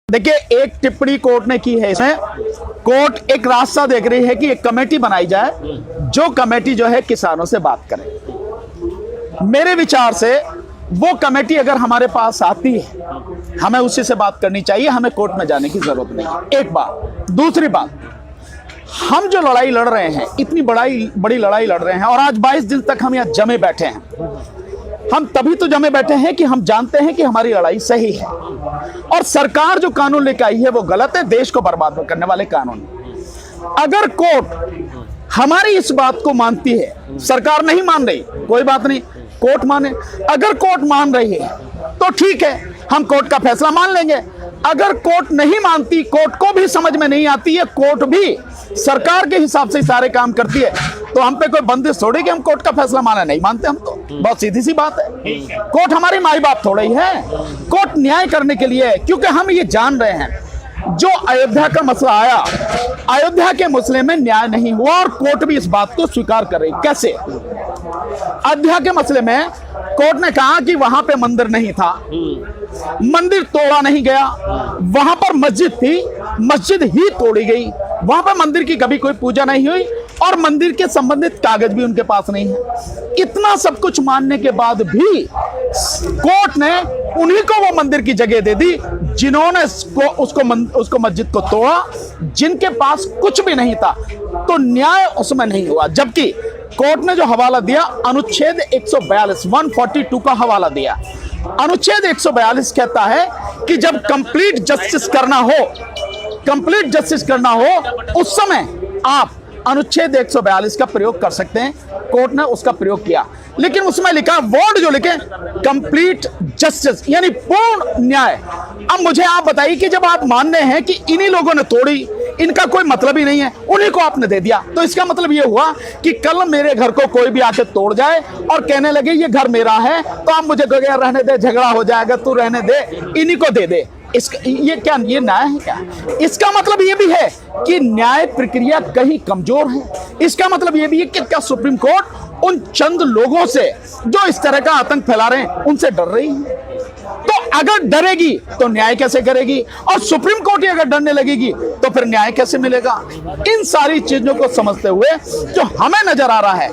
देखिए, एक टिप्पणी कोर्ट ने की है इसमें। कोर्ट एक रास्ता देख रही है कि एक कमेटी बनाई जाए, जो कमेटी जो है किसानों से बात करे। मेरे विचार से वो कमेटी अगर हमारे पास आती है, हमें उसी से बात करनी चाहिए, हमें कोर्ट में जाने की जरूरत नहीं। एक बात। दूसरी बात, हम जो लड़ाई लड़ रहे हैं, इतनी बड़ी लड़ाई लड़ रहे हैं, और आज 22 दिन तक हम यहाँ जमे बैठे हैं। हम तभी तो जमे बैठे हैं कि हम जानते हैं कि हमारी लड़ाई सही है, और सरकार जो कानून लेकर आई है वो गलत है, देश को बर्बाद करने वाले कानून। अगर कोर्ट हमारी इस बात को मानती है, सरकार नहीं मान रही, कोई बात नहीं, कोर्ट माने। अगर कोर्ट मान रही है तो ठीक है, हम कोर्ट का फैसला मान लेंगे। अगर कोर्ट नहीं मानती, कोर्ट को भी समझ में नहीं आती है, कोर्ट भी सरकार के हिसाब से सारे काम करती है, तो हम पे कोई बंदिश थोड़ी कि हम कोर्ट का फैसला माना नहीं मानते। हम तो बहुत सीधी सी बात है, कोर्ट हमारी माई बाप थोड़ी है। कोर्ट न्याय करने के लिए है, क्योंकि हम ये जान रहे हैं जो अयोध्या का मसला आया, अयोध्या के मसले में न्याय नहीं हुआ, और कोर्ट भी इस बात को स्वीकार कर रही। कैसे? अयोध्या के मसले में कोर्ट ने कहा कि वहां पे मंदिर नहीं था, मंदिर तोड़ा नहीं गया, वहां पर मस्जिद थी, मस्जिद ही तोड़ी गई, वहां पर मंदिर की कभी कोई पूजा नहीं हुई, और मंदिर के संबंधित कागज भी उनके पास नहीं है। इतना सब कुछ मानने के बाद भी कोर्ट ने उन्हीं को वो मंदिर की जगह दे दी जिन्होंने उसको मस्जिद को तोड़ा, जिनके पास कुछ भी नहीं था। तो न्याय उसमें नहीं हुआ। जबकि कोर्ट ने जो हवाला दिया, अनुच्छेद 142 का हवाला दिया। अनुच्छेद 142 कहता है कि जब कंप्लीट जस्टिस करना हो उस समय आप अनुच्छेद 142 का प्रयोग कर सकते हैं। कोर्ट ने उसका प्रयोग किया, लेकिन उसमें लिखा, वर्ड जो लिखे, कंप्लीट जस्टिस, यानी पूर्ण न्याय। अब मुझे आप बताइए कि जब आप मान रहे हैं कि इन्हीं लोगों ने तोड़ी, इनका कोई मतलब ही नहीं है, उन्हीं को आपने दे दिया, तो इसका मतलब ये हुआ कि कल मेरे घर को कोई भी आके तोड़ जाए और कहने लगे ये घर मेरा है, तो आप मुझे कहोगे रहने दे, झगड़ा हो जाएगा, तू रहने दे, इन्हीं को दे दे। ये क्या, ये न्याय है क्या? इसका मतलब ये भी है कि न्याय प्रक्रिया कहीं कमजोर है। इसका मतलब ये भी है कि क्या सुप्रीम कोर्ट उन चंद लोगों से जो इस तरह का आतंक फैला रहे हैं उनसे डर रही है? तो अगर डरेगी तो न्याय कैसे करेगी? और सुप्रीम कोर्ट ही अगर डरने लगेगी तो फिर न्याय कैसे मिलेगा? इन सारी चीजों को समझते हुए जो हमें नजर आ रहा है,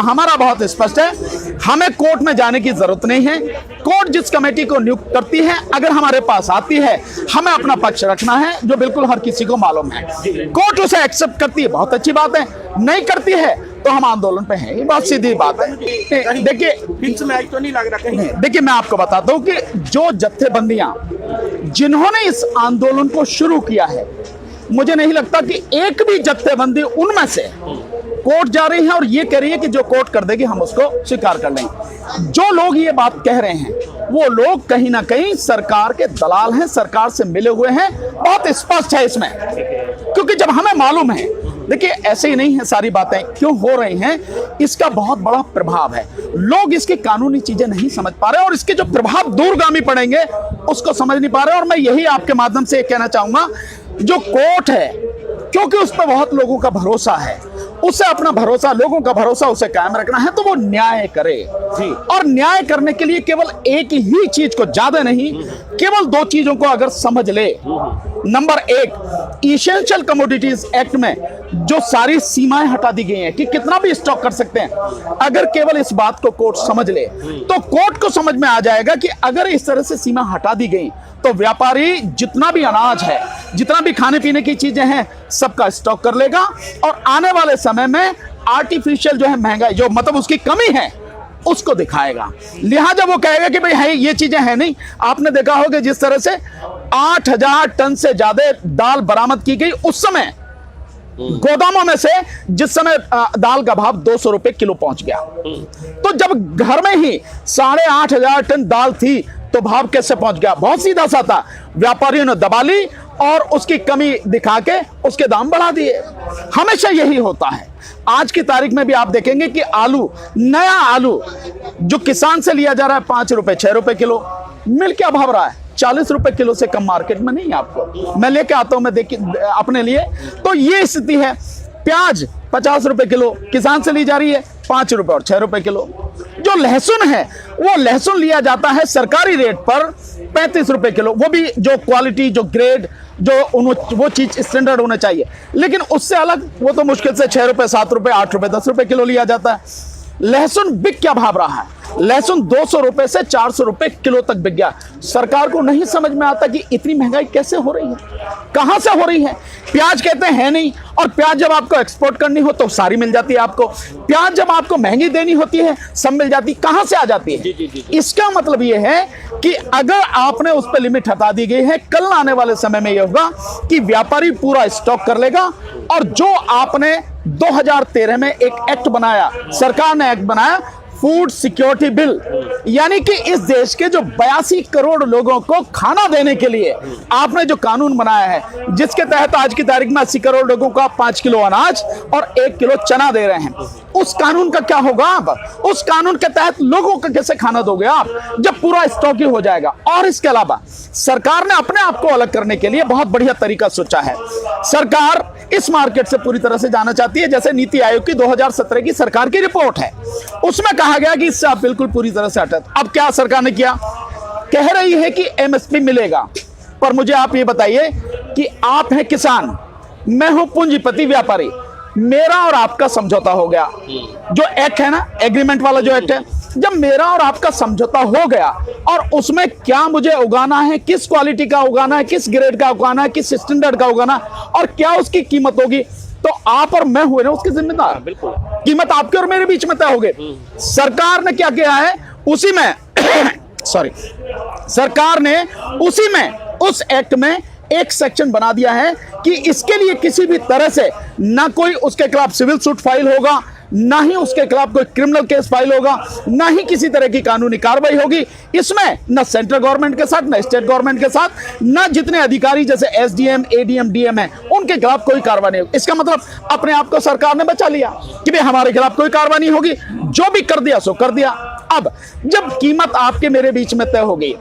हमारा बहुत स्पष्ट है, हमें कोर्ट में जाने की जरूरत नहीं है। कोर्ट जिस कमेटी को नियुक्त करती है, अगर हमारे पास आती है, हमें अपना पक्ष रखना है, जो बिल्कुल हर किसी को मालूम है। कोर्ट उसे एक्सेप्ट करती है, बहुत अच्छी बात है, नहीं करती है तो हम आंदोलन पे हैं। ये बहुत सीधी बात है। देखिए, तो नहीं लग रहा कहीं। देखिए, मैं आपको बताता हूं कि जो जत्थेबंदियां जिन्होंने इस आंदोलन को शुरू किया है, मुझे नहीं लगता कि एक भी जत्थेबंदी उनमें से कोर्ट जा रही है और ये कह रही है कि जो कोर्ट कर देगी हम उसको स्वीकार कर लेंगे। जो लोग ये बात कह रहे हैं वो लोग कहीं ना कहीं सरकार के दलाल हैं, सरकार से मिले हुए हैं। बहुत स्पष्ट है इसमें, क्योंकि जब हमें मालूम है, देखिए ऐसे ही नहीं है सारी बातें क्यों हो रही हैं, इसका बहुत बड़ा प्रभाव है। लोग इसकी कानूनी चीजें नहीं समझ पा रहे, और इसके जो प्रभाव दूरगामी पड़ेंगे उसको समझ नहीं पा रहे। और मैं यही आपके माध्यम से कहना चाहूंगा, जो कोर्ट है, क्योंकि उस पर बहुत लोगों का भरोसा है, उसे अपना भरोसा, लोगों का भरोसा उसे कायम रखना है, तो वो न्याय करे जी। और न्याय करने के लिए केवल एक ही चीज को, ज्यादा नहीं, केवल दो चीजों को अगर समझ ले। नंबर एक, इसेंशियल कमोडिटीज एक्ट में जो सारी सीमाएं हटा दी गई हैं कि कितना भी स्टॉक कर सकते हैं, अगर केवल इस बात को कोर्ट समझ ले तो कोर्ट को समझ में आ जाएगा कि अगर इस तरह से सीमा हटा दी गई तो व्यापारी जितना भी अनाज है, जितना भी खाने पीने की चीजें हैं, सबका स्टॉक कर लेगा, और आने वाले समय में आर्टिफिशियल जो है महंगाई, जो मतलब उसकी कमी है, उसको दिखाएगा। लिहाजा वो कहेगा कि भाई है ये चीजें हैं नहीं। आपने देखा होगा जिस तरह से 8000 टन से ज्यादा दाल बरामद की गई उस समय गोदामों में से, जिस समय दाल का भाव 200 रुपए किलो पहुंच गया। तो जब घर में ही 8500 टन दाल थी तो भाव कैसे पहुंच गया? बहुत सीधा सा था, व्यापारियों ने दबा ली और उसकी कमी दिखा के उसके दाम बढ़ा दिए। हमेशा यही होता है। आज की तारीख में भी आप देखेंगे कि आलू, नया आलू जो किसान से लिया जा रहा है 5 रुपए 6 रुपए किलो, मिल क्या भाव रहा है? 40 रुपए किलो से कम मार्केट में नहीं। आपको मैं लेके आता हूं, मैं देखिए अपने लिए, तो ये स्थिति है। प्याज 50 रुपए किलो किसान से ली जा रही है, 5 रुपए और 6 रुपए किलो। जो लहसुन है वो लहसुन लिया जाता है सरकारी रेट पर 35 रुपए किलो, वो भी जो क्वालिटी, जो ग्रेड, जो वो चीज स्टैंडर्ड होना चाहिए, लेकिन उससे अलग वो तो मुश्किल से 6 रुपए, 7 रुपए, 8 रुपए, 10 रुपए किलो लिया जाता है। लहसुन बिक क्या भाव रहा है? लहसुन 200 रुपए से 400 रुपए किलो तक बिक गया। सरकार को नहीं समझ में आता कि इतनी महंगाई कैसे हो रही है, कहां से हो रही है। प्याज कहते हैं है नहीं, और प्याज जब आपको एक्सपोर्ट करनी हो तो सारी मिल जाती है आपको। प्याज जब आपको महंगी देनी होती है सब मिल जाती, कहां से आ जाती है? इसका मतलब यह है कि अगर आपने उस पर लिमिट हटा दी गई है, कल आने वाले समय में यह होगा कि व्यापारी पूरा स्टॉक कर लेगा, और जो आपने 2013 में एक एक्ट बनाया, सरकार ने एक्ट बनाया फूड सिक्योरिटी बिल, यानी कि इस देश के जो 82 करोड़ लोगों को खाना देने के लिए आपने जो कानून बनाया है, जिसके तहत आज की तारीख में 80 करोड़ लोगों को आप 5 किलो अनाज और 1 किलो चना दे रहे हैं, उस कानून का क्या होगा? आप उस कानून के तहत लोगों को कैसे खाना दोगे आप, जब पूरा स्टॉक ही हो जाएगा? और इसके अलावा सरकार ने अपने आप को अलग करने के लिए बहुत बढ़िया तरीका सोचा है। सरकार इस मार्केट से पूरी तरह से जाना चाहती है। जैसे नीति आयोग की 2017 की सरकार की रिपोर्ट है, उसमें कहा गया कि इससे आप बिल्कुल पूरी तरह से हटत। अब क्या सरकार ने किया? कह रही है कि एमएसपी मिलेगा, पर मुझे आप ये बताइए कि आप हैं किसान, मैं हूं पूंजीपति व्यापारी, मेरा और आपका समझौता हो गया, जो एक्ट है ना, एग्रीमेंट वाला जो एक्ट है, जब मेरा और आपका समझौता हो गया और उसमें क्या मुझे उगाना है, किस क्वालिटी का उगाना है, किस ग्रेड का उगाना है, किस स्टैंडर्ड का उगाना है, और क्या उसकी कीमत होगी, तो आप और मैं हुए ना उसके जिम्मेदार। बिल्कुल, कीमत आपके और मेरे बीच में तय हो गई। सरकार ने क्या किया है उसी में सॉरी सरकार ने उसी में, उस एक्ट में एक सेक्शन बना दिया है कि इसके लिए किसी भी तरह से ना कोई उसके खिलाफ सिविल सूट फाइल होगा, ना ही उसके खिलाफ कोई क्रिमिनल केस फाइल होगा, ना ही किसी तरह की कानूनी कार्रवाई होगी। इसमें ना सेंट्रल गवर्नमेंट के साथ, ना स्टेट गवर्नमेंट के साथ, ना जितने अधिकारी जैसे एसडीएम, एडीएम, डीएम है उनके खिलाफ कोई कार्रवाई नहीं होगी। इसका मतलब अपने आप को सरकार ने बचा लिया कि भाई हमारे खिलाफ कोई कार्रवाई नहीं होगी, जो भी कर दिया सो कर दिया। अब जब कीमत आपके मेरे बीच में तय हो गई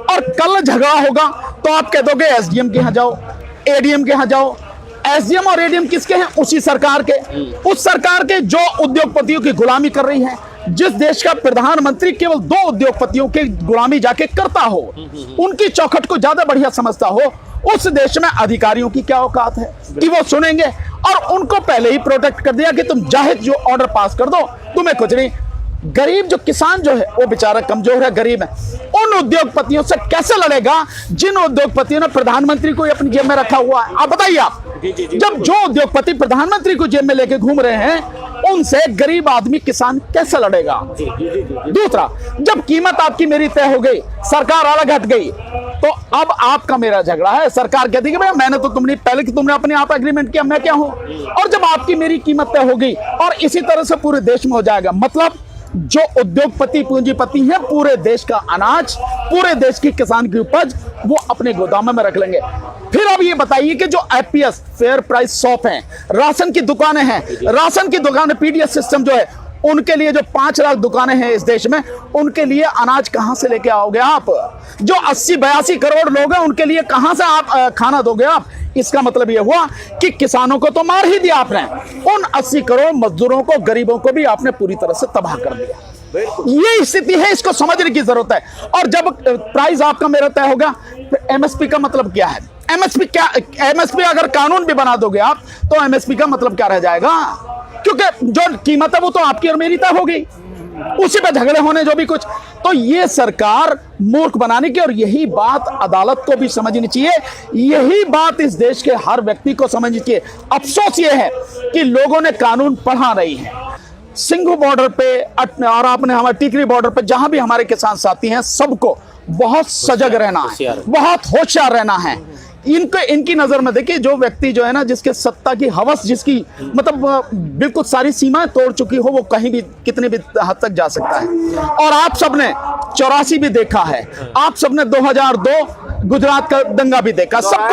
और कल झगड़ा होगा तो आप कह दोगे एसडीएम के यहां जाओ, एडीएम के यहां जाओ। एसडीएम और एडीएम किसके हैं? उसी सरकार के, उस सरकार के जो उद्योगपतियों की गुलामी कर रही है। जिस देश का प्रधानमंत्री केवल 2 उद्योगपतियों की गुलामी जाके करता हो, उनकी चौखट को ज्यादा बढ़िया समझता हो, उस देश में अधिकारियों की क्या औकात है कि वो सुनेंगे? और उनको पहले ही प्रोटेक्ट कर दिया कि तुम जाहिर जो ऑर्डर पास कर दो, तुम्हें कुछ नहीं। गरीब जो किसान जो है वो बेचारा कमजोर है, गरीब है, उन उद्योगपतियों से कैसे लड़ेगा जिन उद्योगपतियों ने प्रधानमंत्री को अपनी जेब में रखा हुआ है? आप बताइए आप, जब जो उद्योगपति प्रधानमंत्री को जेब में लेके घूम रहे हैं, उनसे गरीब आदमी किसान कैसे लड़ेगा? दूसरा, जब कीमत आपकी मेरी तय हो गई, सरकार अलग हट गई, तो अब आपका मेरा झगड़ा है। सरकार कहती है कि मैंने तो तुमने पहले कि तुमने अपने आप एग्रीमेंट किया, मैं क्या हूं? और जब आपकी मेरी कीमत तय हो गई और इसी तरह से पूरे देश में हो जाएगा, मतलब जो उद्योगपति पूंजीपति हैं पूरे देश का अनाज, पूरे देश की किसान की उपज वो अपने गोदामों में रख लेंगे। फिर अब ये बताइए कि जो एफपीएस फेयर प्राइस शॉप हैं, राशन की दुकानें हैं, राशन की दुकानें पीडीएस सिस्टम जो है, उनके लिए जो 5 लाख दुकानें हैं इस देश में, उनके लिए अनाज कहां से लेके आओगे आप? जो 80-82 करोड़ लोग हैं उनके लिए कहां से आप खाना दोगे आप? इसका मतलब यह हुआ कि किसानों को तो मार ही दिया आपने, उन 80 करोड़ मजदूरों को, गरीबों को भी आपने पूरी तरह से तबाह कर दिया। ये स्थिति है, इसको समझने की जरूरत है। और जब प्राइस आपका मेरा तय होगा, एमएसपी का मतलब क्या है? एमएसपी क्या? एमएसपी अगर कानून भी बना दोगे आप तो एमएसपी का मतलब क्या रह जाएगा? क्योंकि जो कीमत है वो तो आपकी और मेरी तय हो गई, उसी पे झगड़े होने जो भी कुछ। तो ये सरकार मूर्ख बनाने की, और यही बात अदालत को भी समझनी चाहिए, यही बात इस देश के हर व्यक्ति को समझनी चाहिए। अफसोस ये है कि लोगों ने कानून पढ़ा नहीं है। सिंघू बॉर्डर पे और आपने हमारे टिकरी बॉर्डर पे जहां भी हमारे किसान साथी हैं, सबको बहुत सजग रहना है, बहुत होशियार रहना है। इनकी नजर में देखिए, जो व्यक्ति जो है ना, जिसके सत्ता की हवस, जिसकी मतलब बिल्कुल सारी सीमाएं तोड़ चुकी हो, वो कहीं भी कितनी भी हद तक जा सकता है। और आप सबने 84 भी देखा है, आप सबने 2002 गुजरात का दंगा भी देखा, सब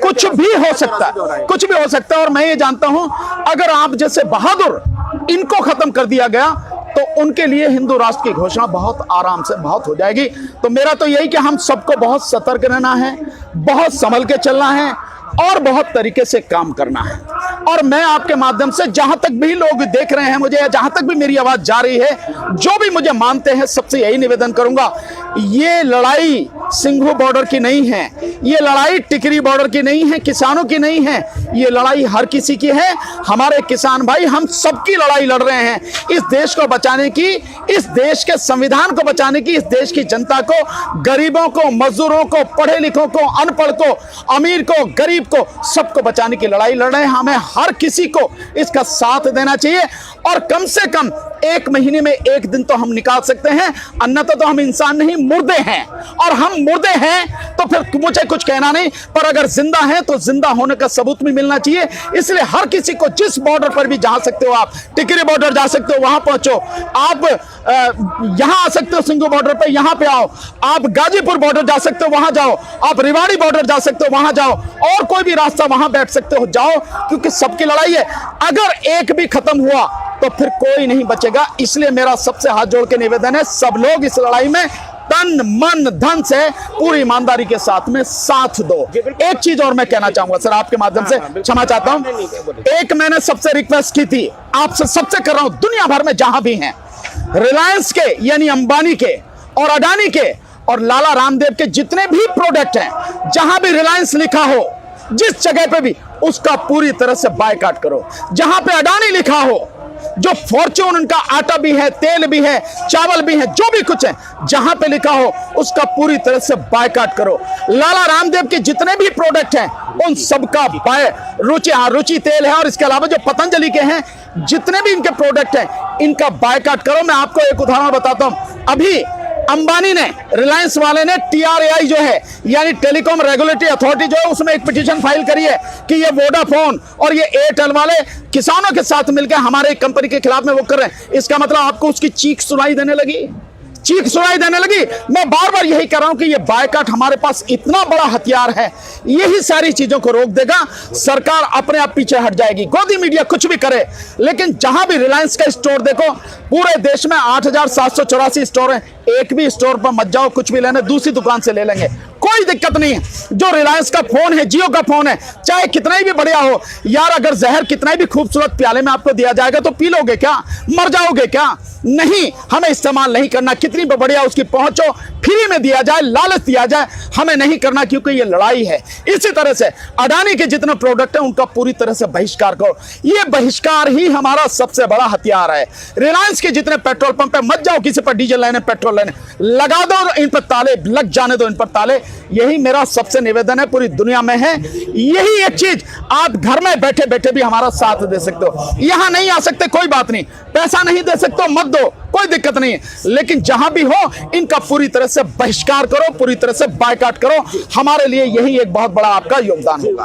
कुछ भी हो सकता है, कुछ भी हो सकता है। और मैं ये जानता हूं, अगर आप जैसे बहादुर इनको खत्म कर दिया गया तो उनके लिए हिंदू राष्ट्र की घोषणा बहुत आराम से बहुत हो जाएगी। तो मेरा तो यही कि हम सबको बहुत सतर्क रहना है, बहुत संभल के चलना है और बहुत तरीके से काम करना है। और मैं आपके माध्यम से जहां तक भी लोग देख रहे हैं मुझे, या जहां तक भी मेरी आवाज जा रही है, जो भी मुझे मानते हैं, सबसे यही निवेदन करूंगा, ये लड़ाई सिंघू बॉर्डर की नहीं है, ये लड़ाई टिकरी बॉर्डर की नहीं है, किसानों की नहीं है, ये लड़ाई हर किसी की है। हमारे किसान भाई, हम सबकी लड़ाई लड़ रहे हैं इस देश को बचाने की, इस देश के संविधान को बचाने की, इस देश की जनता को, गरीबों को, मजदूरों को, पढ़े लिखों को, अनपढ़ को, अमीर को, गरीब को, सबको बचाने की लड़ाई लड़ रहे हैं। हमें हर किसी को इसका साथ देना चाहिए और कम से कम 1 महीने में 1 दिन तो हम निकाल सकते हैं, अन्यथा तो हम इंसान नहीं, मुर्दे हैं। और हम मुर्दे हैं तो फिर मुझे कुछ कहना नहीं, पर अगर जिंदा हैं तो जिंदा होने का सबूत भी मिलना चाहिए। इसलिए हर किसी को, जिस बॉर्डर पर भी जा सकते हो, आप टिकरी बॉर्डर जा सकते हो, वहां पहुंचो। आप यहां आ सकते हो सिंघू बॉर्डर पे, यहां पे आओ। आप गाजीपुर बॉर्डर जा सकते हो, वहां जाओ। आप रेवाड़ी बॉर्डर जा सकते हो, वहां जाओ। और कोई भी रास्ता वहां बैठ सकते हो, जाओ, क्योंकि सबकी लड़ाई है। अगर एक भी खत्म हुआ तो फिर कोई नहीं बचेगा। इसलिए मेरा सबसे हाथ जोड़ के निवेदन है, सब लोग इस लड़ाई में तन मन धन से पूरी ईमानदारी के साथ में साथ दो। एक चीज और मैं कहना चाहूंगा सर, आपके माध्यम से, क्षमा चाहता हूं। एक मैंने सबसे रिक्वेस्ट की थी, आपसे सबसे कर रहा हूं, दुनिया भर में जहां भी हैं, रिलायंस के यानी अंबानी के और अडानी के और लाला रामदेव के जितने भी प्रोडक्ट हैं, जहां भी रिलायंस लिखा हो, जिस जगह पे भी, उसका पूरी तरह से बायकॉट करो। जहां पे अडानी लिखा हो, जो फॉर्च्यून, उनका आटा भी है, तेल भी है, चावल भी है, जो भी कुछ है, जहां पे लिखा हो उसका पूरी तरह से बायकॉट करो। लाला रामदेव के जितने भी प्रोडक्ट हैं उन सबका रुचि तेल है, और इसके अलावा जो पतंजलि के हैं, जितने भी इनके प्रोडक्ट हैं, इनका बायकॉट करो। मैं आपको एक उदाहरण बताता हूं। अभी अंबानी ने, रिलायंस वाले ने TRAI जो है, यानी टेलीकॉम रेगुलेटरी अथॉरिटी जो है, उसमें एक पिटीशन फाइल करी है कि ये वोडाफोन और ये एयरटेल वाले किसानों के साथ मिलकर हमारे कंपनी के खिलाफ में वो कर रहे हैं। इसका मतलब आपको उसकी चीख सुनाई देने लगी, चीख सुनाई देने लगी। मैं बार बार यही कह रहा हूं कि ये बायकॉट हमारे पास इतना बड़ा हथियार है, यही सारी चीजों को रोक देगा। सरकार अपने आप पीछे हट जाएगी, गोदी मीडिया कुछ भी करे, लेकिन जहां भी रिलायंस का स्टोर देखो, पूरे देश में 8784 स्टोर हैं, एक भी स्टोर पर मत जाओ, कुछ भी लेने दूसरी दुकान से ले लेंगे, कोई दिक्कत नहीं है। जो रिलायंस का फोन है, जियो का फोन है, चाहे कितना ही भी बढ़िया हो यार, अगर जहर कितना ही भी खूबसूरत प्याले में आपको दिया जाएगा तो पी लोगे क्या? मर जाओगे क्या? नहीं, हमें इस्तेमाल नहीं करना। कितनी भी बढ़िया उसकी पहुंचो, फ्री में दिया जाए, लालच दिया जाए, हमें नहीं करना, क्योंकि ये लड़ाई है। इसी तरह से अडानी के जितने प्रोडक्ट हैं उनका पूरी तरह से बहिष्कार करो। ये बहिष्कार ही हमारा सबसे बड़ा हथियार है। रिलायंस के जितने पेट्रोल पंप है, मत जाओ किसी पर डीजल लेने, पेट्रोल लेने, लगा दो इन पर ताले, लग जाने दो इन पर ताले। यही मेरा सबसे निवेदन है, पूरी दुनिया में है। यही एक चीज आप घर में बैठे बैठे भी हमारा साथ दे सकते हो। यहां नहीं आ सकते, कोई बात नहीं, पैसा नहीं दे सकते, मत दो, कोई दिक्कत नहीं है, लेकिन जहां भी हो इनका पूरी तरह से बहिष्कार करो, पूरी तरह से बायकॉट करो। हमारे लिए यही एक बहुत बड़ा आपका योगदान होगा।